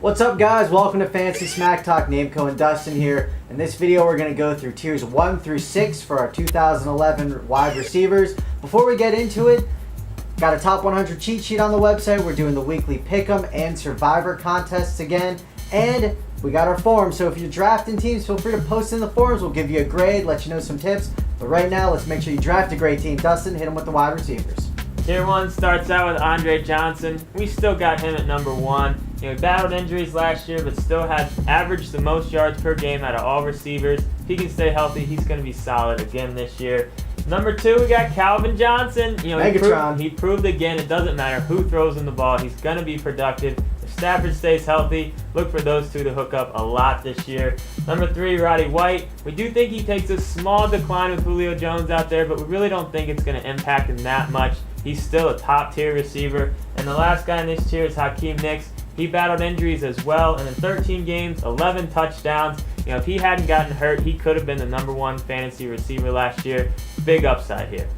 What's up, guys? Welcome to Fantasy Smack Talk. Namco and Dustin here. In this video, we're going to go through tiers 1 through 6 for our 2011 wide receivers. Before we get into it, got a top 100 cheat sheet on the website. We're doing the weekly pick'em and survivor contests again, and we got our forums. So if you're drafting teams, feel free to post in the forums. We'll give you a grade, let you know some tips. But right now, let's make sure you draft a great team. Dustin, hit them with the wide receivers. Tier 1 starts out with Andre Johnson. We still got him at number 1. He battled injuries last year, but still had averaged the most yards per game out of all receivers. If he can stay healthy, he's going to be solid again this year. Number 2, we got Calvin Johnson. He proved again it doesn't matter who throws him the ball. He's going to be productive. If Stafford stays healthy, look for those two to hook up a lot this year. Number 3, Roddy White. We do think he takes a small decline with Julio Jones out there, but we really don't think it's going to impact him that much. He's still a top-tier receiver. And the last guy in this tier is HAKEEM. He battled injuries as well, and in 13 games, 11 touchdowns. If he hadn't gotten hurt, he could have been the number 1 fantasy receiver last year. Big upside here.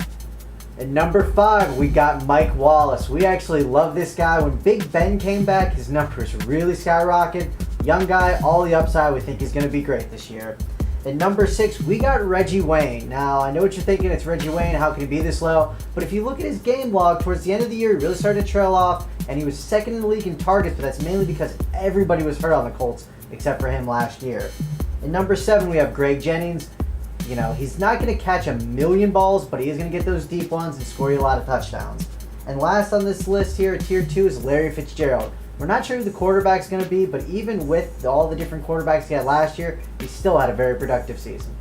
At number 5, we got Mike Wallace. We actually love this guy. When Big Ben came back, his numbers really skyrocketed. Young guy, all the upside. We think he's going to be great this year. At number 6, we got Reggie Wayne. Now, I know what you're thinking. It's Reggie Wayne. How can he be this low? But if you look at his game log, towards the end of the year, he really started to trail off, and he was second in the league in targets, but that's mainly because everybody was hurt on the Colts except for him last year. At number 7, we have Greg Jennings. He's not going to catch a million balls, but he is going to get those deep ones and score you a lot of touchdowns. And last on this list here, at tier 2, is Larry Fitzgerald. We're not sure who the quarterback's going to be, but even with all the different quarterbacks he had last year, he still had a very productive season.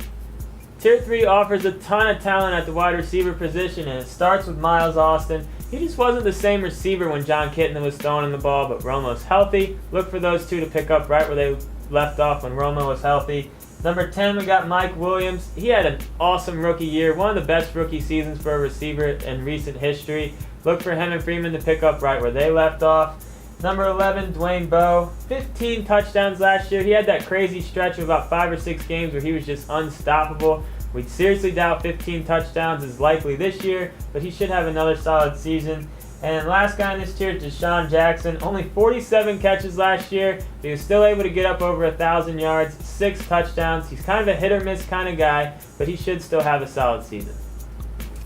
Tier 3 offers a ton of talent at the wide receiver position, and it starts with Miles Austin. He just wasn't the same receiver when John Kitna was throwing him the ball, but Romo's healthy. Look for those two to pick up right where they left off when Romo was healthy. Number 10, we got Mike Williams. He had an awesome rookie year, one of the best rookie seasons for a receiver in recent history. Look for him and Freeman to pick up right where they left off. Number 11, BOWE. 15 touchdowns last year. He had that crazy stretch of about 5 or 6 games where he was just unstoppable. We seriously doubt 15 touchdowns is likely this year, but he should have another solid season. And last guy in this tier is DESEAN Jackson. Only 47 catches last year, but he was still able to get up over 1,000 yards, 6 touchdowns. He's kind of a hit-or-miss kind of guy, but he should still have a solid season.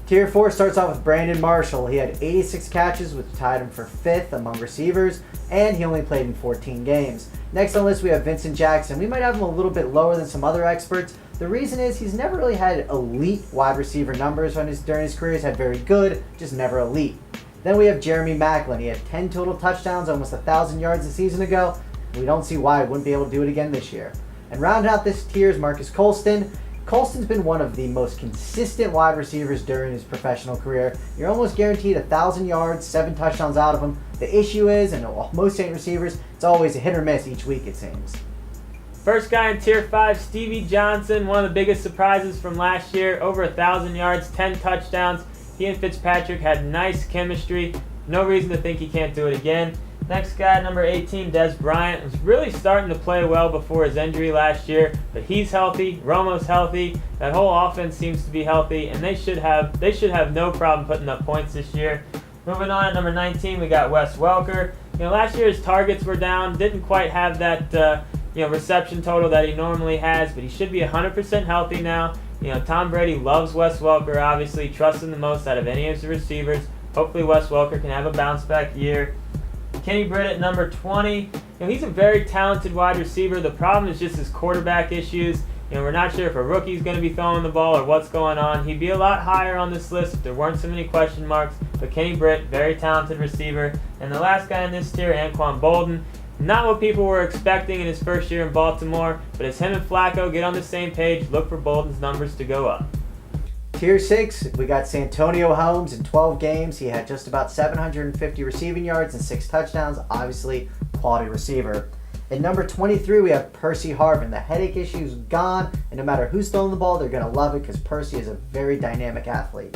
Tier 4 starts off with Brandon Marshall. He had 86 catches, which tied him for 5th among receivers, and he only played in 14 games. Next on the list, we have Vincent Jackson. We might have him a little bit lower than some other experts. The reason is he's never really had elite wide receiver numbers during his career. He's had very good, just never elite. Then we have Jeremy Maclin. He had 10 total touchdowns, almost 1,000 yards a season ago. We don't see why he wouldn't be able to do it again this year. And rounding out this tier is Marcus COLSTON. Colston's been one of the most consistent wide receivers during his professional career. You're almost guaranteed 1,000 yards, 7 touchdowns out of him. The issue is, and most Saint receivers, it's always a hit or miss each week, it seems. First guy in tier 5, Stevie Johnson, one of the biggest surprises from last year. Over 1,000 yards, 10 touchdowns. He and Fitzpatrick had nice chemistry. No reason to think he can't do it again. Next guy, number 18, BRYANT, was really starting to play well before his injury last year, but he's healthy. Romo's healthy. That whole offense seems to be healthy, and they should have no problem putting up points this year. Moving on, at number 19, we got WELKER. Last year his targets were down. Didn't quite have that reception total that he normally has, but he should be 100% healthy now. Tom Brady loves WELKER, obviously, trusts him the most out of any of his receivers. Hopefully WELKER can have a bounce-back year. Kenny Britt at number 20. He's a very talented wide receiver. The problem is just his quarterback issues. We're not sure if a rookie's going to be throwing the ball or what's going on. He'd be a lot higher on this list if there weren't so many question marks. But Kenny Britt, very talented receiver. And the last guy in this tier, BOLDIN. Not what people were expecting in his first year in Baltimore, but as him and Flacco get on the same page, look for Bolden's numbers to go up. Tier 6, we got Santonio Holmes. In 12 games, he had just about 750 receiving yards and 6 touchdowns. Obviously, quality receiver. At number 23, we have Percy Harvin. The headache issue is gone, and no matter who's throwing the ball, they're going to love it because Percy is a very dynamic athlete.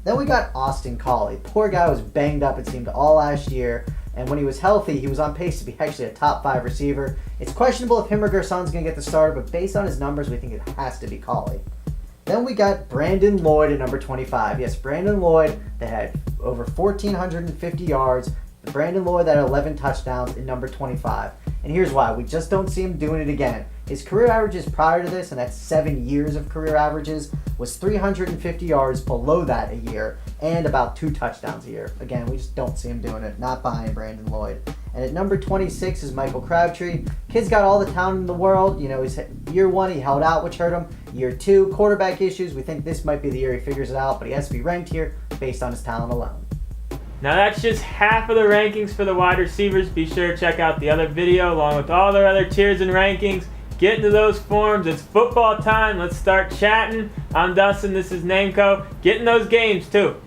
Then we got Austin Collie. Poor guy was banged up, it seemed, all last year. And when he was healthy, he was on pace to be actually a top 5 receiver. It's questionable if him or Garcon's going to get the start, but based on his numbers, we think it has to be Collie. Then we got Brandon Lloyd at number 25. Yes, Brandon Lloyd that had over 1,450 yards. Brandon Lloyd that had 11 touchdowns at number 25. And here's why. We just don't see him doing it again. His career averages prior to this, and that's 7 years of career averages, was 350 yards below that a year and about 2 touchdowns a year. Again, we just don't see him doing it. Not behind Brandon Lloyd. And at number 26 is Michael Crabtree. Kid's got all the talent in the world. You know, he's year 1, he held out, which hurt him. Year 2, quarterback issues. We think this might be the year he figures it out, but he has to be ranked here based on his talent alone. Now that's just half of the rankings for the wide receivers. Be sure to check out the other video along with all their other tiers and rankings. Get into those forums. It's football time. Let's start chatting. I'm Dustin. This is Namco. Get in those games too.